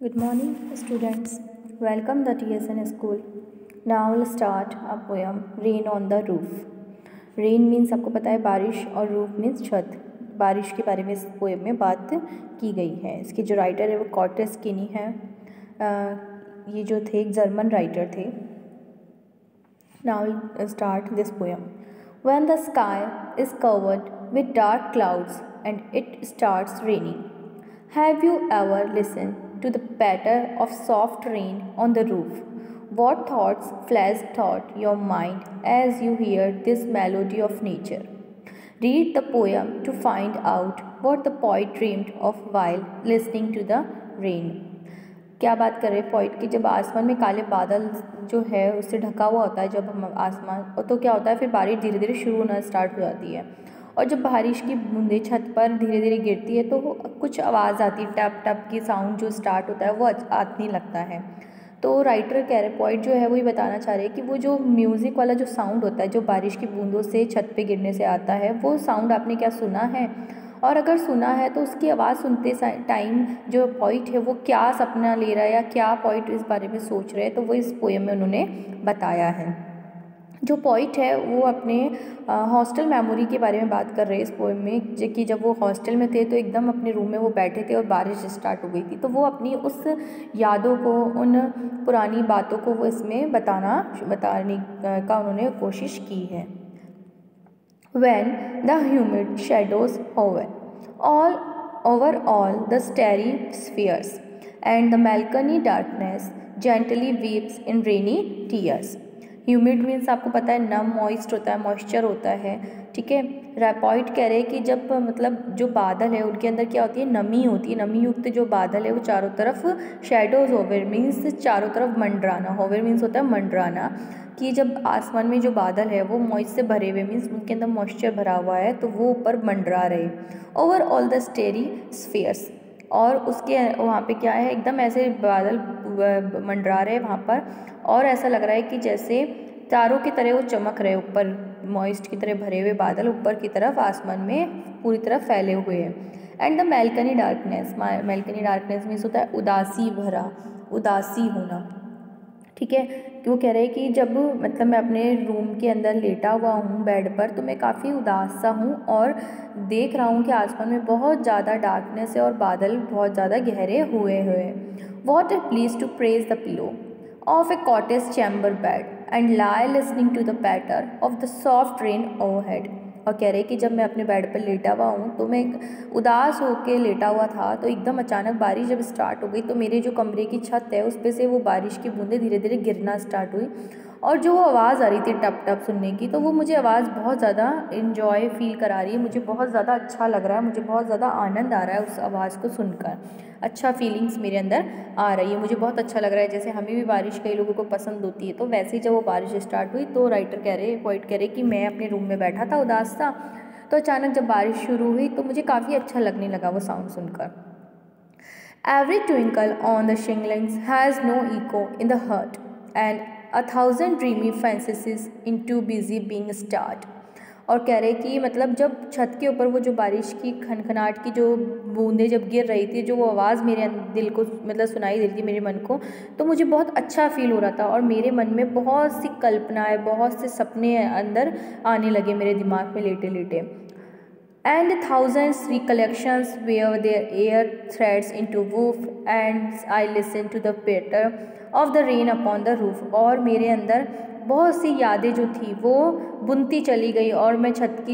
Good morning, students. Welcome the TSN school. Now we'll start a poem, Rain on the Roof. Rain means आपको पता है बारिश और roof means छत. बारिश के बारे में इस पोएम में बात की गई है. इसके जो राइटर है वो कॉर्टेस किनी है. ये जो थे एक जर्मन राइटर थे. Now we'll start this poem. When the sky is covered with dark clouds and it starts raining, have you ever listened to the patter of soft rain on the roof? What thoughts flash through your mind as you hear this melody of nature? Read the poem to find out what the poet dreamed of while listening to the rain. क्या बात कर रहे हैं poet की, जब आसमान में काले बादल जो है उससे ढका हुआ होता है, जब हम आसमान तो क्या होता है फिर बारिश धीरे धीरे शुरू होना स्टार्ट हो जाती है और जब बारिश की बूंदें छत पर धीरे धीरे गिरती है तो कुछ आवाज़ आती है, टप टप की साउंड जो स्टार्ट होता है वो आने लगता है. तो राइटर कह रहे पोइट जो है वो ये बताना चाह रहे हैं कि वो जो म्यूज़िक वाला जो साउंड होता है जो बारिश की बूंदों से छत पे गिरने से आता है, वो साउंड आपने क्या सुना है? और अगर सुना है तो उसकी आवाज़ सुनते टाइम जो पोइट है वो क्या सपना ले रहा है या क्या पोइट इस बारे में सोच रहे हैं, तो वो इस पोएम में उन्होंने बताया है. जो पोइट है वो अपने हॉस्टल मेमोरी के बारे में बात कर रहे हैं इस पोएम में, जो कि जब वो हॉस्टल में थे तो एकदम अपने रूम में वो बैठे थे और बारिश स्टार्ट हो गई थी, तो वो अपनी उस यादों को, उन पुरानी बातों को वो इसमें बताने का उन्होंने कोशिश की है. When the humid shadows hover over all the starry spheres and the melancholy darkness gently weeps in rainy tears. Humid means आपको पता है नम, मॉइस्ट होता है, मॉइस्चर होता है, ठीक है. पोइट कह रहे हैं कि जब मतलब जो बादल है उनके अंदर क्या होती है, नमी होती है. नमी युक्त जो बादल है वो चारों तरफ शेडोज, होवर मीन्स चारों तरफ मंडराना, होवर मीन्स होता है मंडराना, कि जब आसमान में जो बादल है वो मॉइस्ट से भरे हुए मीन्स उनके अंदर मॉइस्चर भरा हुआ है तो वो ऊपर मंडरा रहे. ओवर ऑल द स्टेरी स्फीयर्स, और उसके वहाँ पे क्या है, एकदम ऐसे बादल मंडरा रहे वहाँ पर और ऐसा लग रहा है कि जैसे तारों की तरह वो चमक रहे, ऊपर मॉइस्ट की तरह भरे हुए बादल ऊपर की तरफ आसमान में पूरी तरफ फैले हुए हैं. And the मेलकनी darkness, मेलकनी darkness means होता है उदासी भरा, उदासी होना, ठीक है. कि वो कह रहे हैं कि जब मतलब मैं अपने रूम के अंदर लेटा हुआ हूँ बेड पर तो मैं काफ़ी उदास सा हूँ और देख रहा हूँ कि आसमान में बहुत ज़्यादा डार्कनेस है और बादल बहुत ज़्यादा गहरे हुए हुए. What a bliss to press the pillow of a cottage chamber bed and lie listening to the patter of the soft rain overhead. और कह रहे कि जब मैं अपने बेड पर लेटा हुआ हूँ तो मैं उदास होकर लेटा हुआ था तो एकदम अचानक बारिश जब स्टार्ट हो गई तो मेरे जो कमरे की छत है उस पे से वो बारिश की बूंदें धीरे धीरे गिरना स्टार्ट हुई और जो वो आवाज़ आ रही थी टप टप सुनने की, तो वो मुझे आवाज़ बहुत ज़्यादा इन्जॉय फील करा रही है, मुझे बहुत ज़्यादा अच्छा लग रहा है, मुझे बहुत ज़्यादा आनंद आ रहा है उस आवाज़ को सुनकर. अच्छा फीलिंग्स मेरे अंदर आ रही है, मुझे बहुत अच्छा लग रहा है. जैसे हमें भी बारिश कई लोगों को पसंद होती है, तो वैसे ही जब वो बारिश स्टार्ट हुई तो राइटर कह रहे, पोइट कह रहे कि मैं अपने रूम में बैठा था उदास था, तो अचानक जब बारिश शुरू हुई तो मुझे काफ़ी अच्छा लगने लगा वो साउंड सुनकर. Every twinkle on the shinglings has no echo in the heart and 1,000 dreamy fantasies into busy being starred. और कह रहे कि मतलब जब छत के ऊपर वो जो बारिश की खनखनाहट की जो बूंदें जब गिर रही थी, जो वो आवाज़ मेरे दिल को मतलब सुनाई दे रही थी मेरे मन को, तो मुझे बहुत अच्छा फील हो रहा था और मेरे मन में बहुत सी कल्पनाएं, बहुत से सपने अंदर आने लगे मेरे दिमाग में लेटे लेटे. And thousands recollections where their air threads into woof and I listen to the patter of the rain upon the roof. और मेरे अंदर बहुत सी यादें जो थी वो बुनती चली गई और मैं छत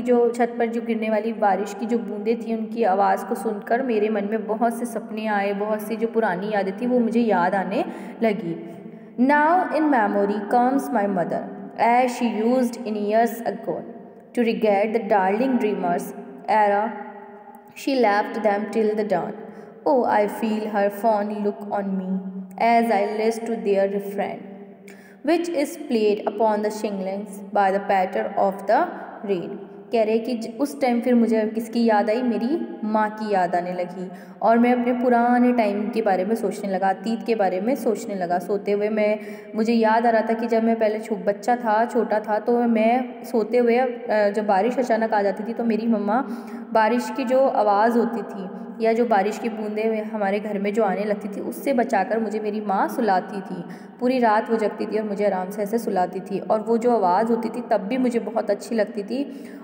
पर जो गिरने वाली बारिश की जो बूंदें थी उनकी आवाज़ को सुनकर मेरे मन में बहुत से सपने आए, बहुत सी जो पुरानी यादें थी वो मुझे याद आने लगी. Now in memory comes my mother as she used in years ago to regard the darling dreamers era, she left them till the dawn. Oh, I feel her fond look on me as I listen to their refrain, which is played upon the shinglings by the patter of the rain. कह रहे कि उस time फिर मुझे किसकी याद आई, मेरी माँ की याद आने लगी और मैं अपने पुराने टाइम के बारे में सोचने लगा, अतीत के बारे में सोचने लगा. सोते हुए मुझे याद आ रहा था कि जब मैं पहले बच्चा था, छोटा था, तो मैं सोते हुए जब बारिश अचानक आ जाती थी तो मेरी मम्मा बारिश की जो आवाज़ होती थी या जो बारिश की बूंदें हमारे घर में जो आने लगती थी उससे बचाकर मुझे मेरी माँ सुलाती थी। पूरी रात वो जगती थी और मुझे आराम से ऐसे सुलाती थी, और वो जो आवाज़ होती थी तब भी मुझे बहुत अच्छी लगती थी,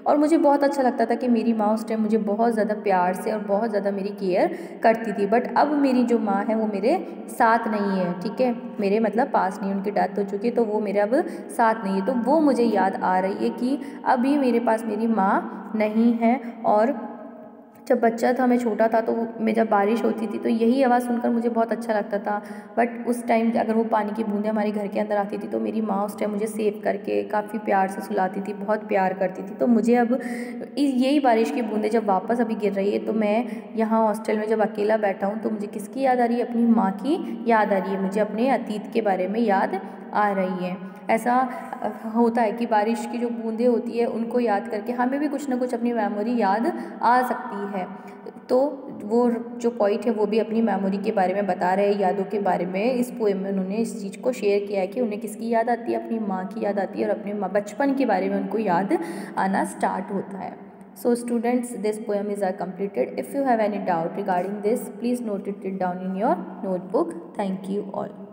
और मुझे बहुत अच्छा लगता था कि मेरी माँ उस टाइम मुझे बहुत ज़्यादा प्यार से और बहुत ज़्यादा मेरी केयर करती थी। बट अब मेरी जो माँ है वो मेरे साथ नहीं है, ठीक है, मेरे मतलब पास नहीं, उनकी डेथ हो चुकी है, तो वो मेरे अब साथ नहीं है। तो वो मुझे याद आ रही है कि अभी मेरे पास मेरी माँ नहीं है। और जब बच्चा था, मैं छोटा था, तो मैं जब बारिश होती थी तो यही आवाज़ सुनकर मुझे बहुत अच्छा लगता था। बट उस टाइम अगर वो पानी की बूंदें हमारे घर के अंदर आती थी तो मेरी माँ उस टाइम मुझे सेव करके काफ़ी प्यार से सुलाती थी, बहुत प्यार करती थी। तो मुझे अब यही बारिश की बूंदें जब वापस अभी गिर रही है तो मैं यहाँ हॉस्टल में जब अकेला बैठा हूँ तो मुझे किसकी याद आ रही है? अपनी माँ की याद आ रही है, मुझे अपने अतीत के बारे में याद आ रही है। ऐसा होता है कि बारिश की जो बूंदें होती है उनको याद करके हमें भी कुछ ना कुछ अपनी मेमोरी याद आ सकती है। तो वो जो पॉइंट है वो भी अपनी मेमोरी के बारे में बता रहे हैं, यादों के बारे में। इस पोएम में उन्होंने इस चीज़ को शेयर किया है कि उन्हें किसकी याद आती है? अपनी माँ की याद आती है, और अपने बचपन के बारे में उनको याद आना स्टार्ट होता है। So students, this poem is completed. If you have any doubt regarding this, please note it down in your notebook. Thank you all.